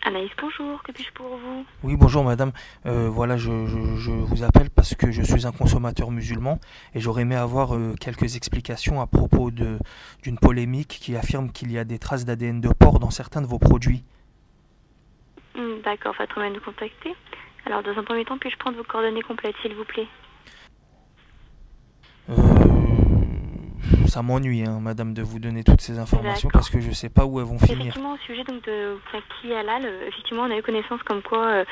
Anaïs, bonjour, que puis-je pour vous? Oui, bonjour madame. Voilà, je vous appelle parce que je suis un consommateur musulman et j'aurais aimé avoir quelques explications à propos d'une polémique qui affirme qu'il y a des traces d'ADN de porc dans certains de vos produits. D'accord, votre mail de contacter. Alors, dans un premier temps, puis-je prendre vos coordonnées complètes, s'il vous plaît? Euh, Ça m'ennuie, hein, madame, de vous donner toutes ces informations parce D'accord. que je ne sais pas où elles vont finir. Effectivement, au sujet donc de Kaki Halal, effectivement, on a eu connaissance comme quoi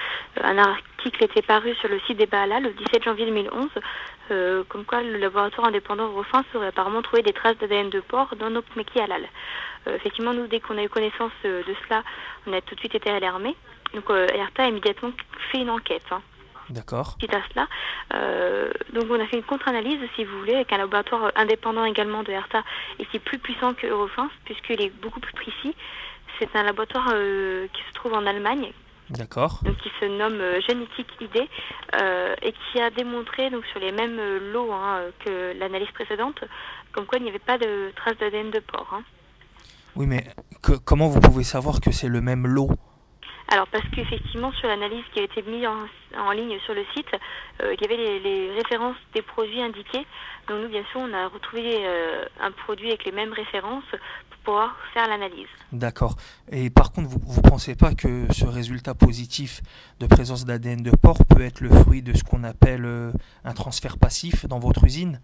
un article était paru sur le site des Halal le 17 janvier 2011, comme quoi le laboratoire indépendant Eurofins aurait apparemment trouvé des traces d'ADN de porc dans nos Kaki Halal. Effectivement, nous, dès qu'on a eu connaissance de cela, on a tout de suite été alarmés. Donc, ERTA a immédiatement fait une enquête, hein. D'accord. Suite à cela, donc on a fait une contre-analyse, si vous voulez, avec un laboratoire indépendant également de ERTA et qui est plus puissant que Eurofins, puisqu'il est beaucoup plus précis. C'est un laboratoire qui se trouve en Allemagne, D'accord. donc qui se nomme Genetic ID, et qui a démontré donc sur les mêmes lots, hein, que l'analyse précédente, comme quoi il n'y avait pas de traces d'ADN de porc, hein. Oui, mais comment vous pouvez savoir que c'est le même lot? Alors parce qu'effectivement sur l'analyse qui a été mise en ligne sur le site, il y avait les références des produits indiqués. Donc nous bien sûr on a retrouvé un produit avec les mêmes références pour pouvoir faire l'analyse. D'accord. Et par contre, vous pensez pas que ce résultat positif de présence d'ADN de porc peut être le fruit de ce qu'on appelle un transfert passif dans votre usine?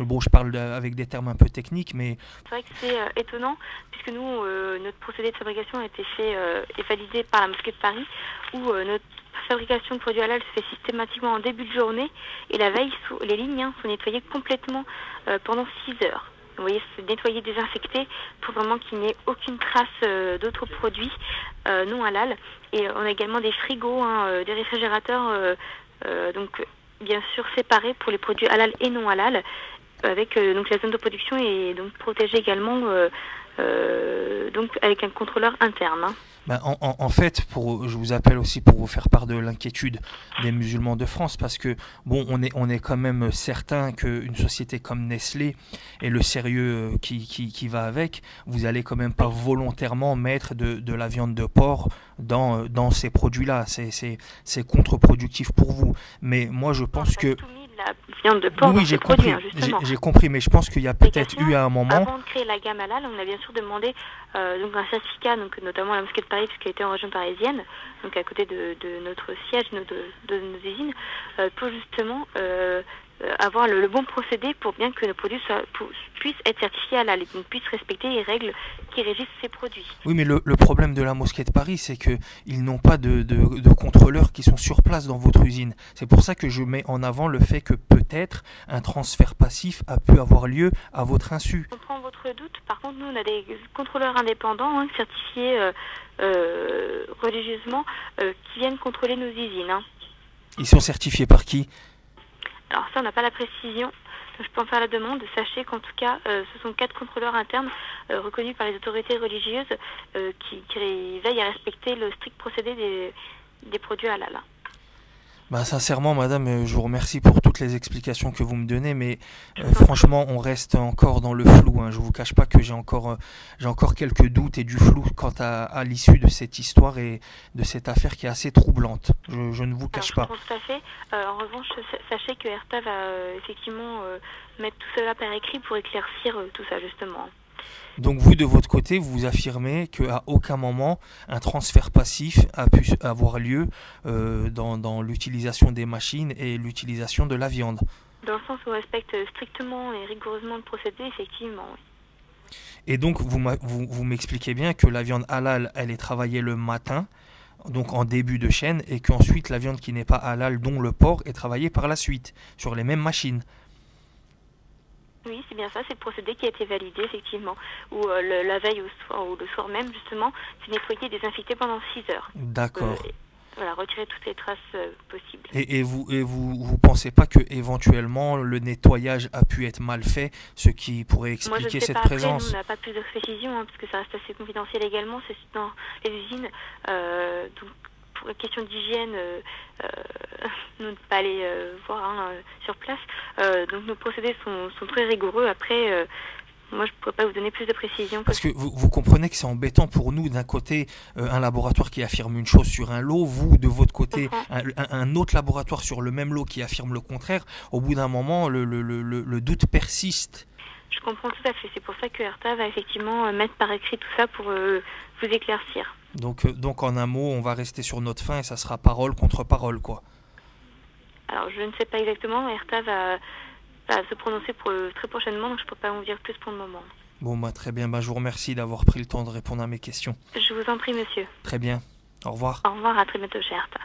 Bon, je parle avec des termes un peu techniques, mais C'est vrai que c'est étonnant puisque nous notre procédé de fabrication a été fait et validé par la mosquée de Paris où notre fabrication de produits halal se fait systématiquement en début de journée et la veille les lignes, hein, sont nettoyées complètement pendant 6 heures. Vous voyez, c'est nettoyer, désinfecter pour vraiment qu'il n'y ait aucune trace d'autres produits non halal. Et on a également des frigos, hein, des réfrigérateurs, donc bien sûr séparés pour les produits halal et non halal, avec donc la zone de production est donc protégée également, donc avec un contrôleur interne, hein. ben, en fait, je vous appelle aussi pour vous faire part de l'inquiétude des musulmans de France, parce que bon, on est quand même certain qu'une société comme Nestlé et le sérieux qui va avec, vous allez quand même pas Oui. volontairement mettre de la viande de porc dans ces produits-là. C'est contre-productif pour vous. Mais moi, je On n'a pense pas du que tout mis de la viande de oui, porc oui, dans j'ai ces produits, compris, hein, justement. j'ai compris, mais je pense qu'il y a C'est qu'à peut-être eu cela, à un moment. avant de créer la gamme halal, on a bien sûr demandé donc un certificat, donc notamment à la mosquée de Paris, puisqu'elle était en région parisienne, donc à côté de notre siège, de nos usines, pour justement avoir le bon procédé pour bien que nos produits puissent être certifiés halal et donc puissent respecter les règles qui régissent ces produits. Oui, mais le problème de la mosquée de Paris, c'est qu'ils n'ont pas de contrôleurs qui sont sur place dans votre usine. C'est pour ça que je mets en avant le fait que peut-être un transfert passif a pu avoir lieu à votre insu. Je comprends votre doute. Par contre, nous, on a des contrôleurs indépendants, hein, certifiés religieusement, qui viennent contrôler nos usines, hein. Ils sont certifiés par qui? Alors ça, on n'a pas la précision. Je peux en faire la demande. Sachez qu'en tout cas, ce sont 4 contrôleurs internes reconnus par les autorités religieuses qui veillent à respecter le strict procédé des produits halal. Bah, sincèrement, madame, je vous remercie pour toutes les explications que vous me donnez, mais Je vous en prie. franchement, on reste encore dans le flou, hein. Je vous cache pas que j'ai encore quelques doutes et du flou quant à l'issue de cette histoire et de cette affaire qui est assez troublante. Je ne vous Alors, cache je pas. comprends tout à fait. En revanche, sachez que ERTA va effectivement mettre tout cela par écrit pour éclaircir tout ça, justement. Donc vous, de votre côté, vous affirmez qu'à aucun moment un transfert passif a pu avoir lieu dans l'utilisation des machines et l'utilisation de la viande. Dans le sens où on respecte strictement et rigoureusement le procédé, effectivement, oui. Et donc vous m'expliquez bien que la viande halal, elle est travaillée le matin, donc en début de chaîne, et qu'ensuite la viande qui n'est pas halal, dont le porc, est travaillée par la suite, sur les mêmes machines. Oui, c'est bien ça, c'est le procédé qui a été validé, effectivement. Où la veille au soir, ou le soir même, justement, c'est nettoyer et désinfecter pendant 6 heures. D'accord. Et, voilà, retirer toutes les traces possibles. Et vous pensez pas que éventuellement le nettoyage a pu être mal fait, ce qui pourrait Moi, je ne expliquer sais cette pas après, nous, on présence? n'a pas plus de précision, hein, parce que ça reste assez confidentiel également, c'est dans les usines. Donc, pour la question d'hygiène, euh, nous ne pas aller voir, hein, sur place. Donc, nos procédés sont très rigoureux. Après, moi je ne pourrais pas vous donner plus de précisions. Parce que vous comprenez que c'est embêtant pour nous, d'un côté, un laboratoire qui affirme une chose sur un lot, vous, de votre côté, un autre laboratoire sur le même lot qui affirme le contraire. Au bout d'un moment, le doute persiste. Je comprends tout à fait. C'est pour ça que Herta va effectivement mettre par écrit tout ça pour vous éclaircir. Donc en un mot, on va rester sur notre fin et ça sera parole contre parole, quoi. Alors je ne sais pas exactement. Herta va se prononcer très prochainement, donc je ne peux pas vous dire plus pour le moment. Bon, très bien. Je vous remercie d'avoir pris le temps de répondre à mes questions. Je vous en prie, monsieur. Très bien. Au revoir. Au revoir, à très bientôt chez Herta.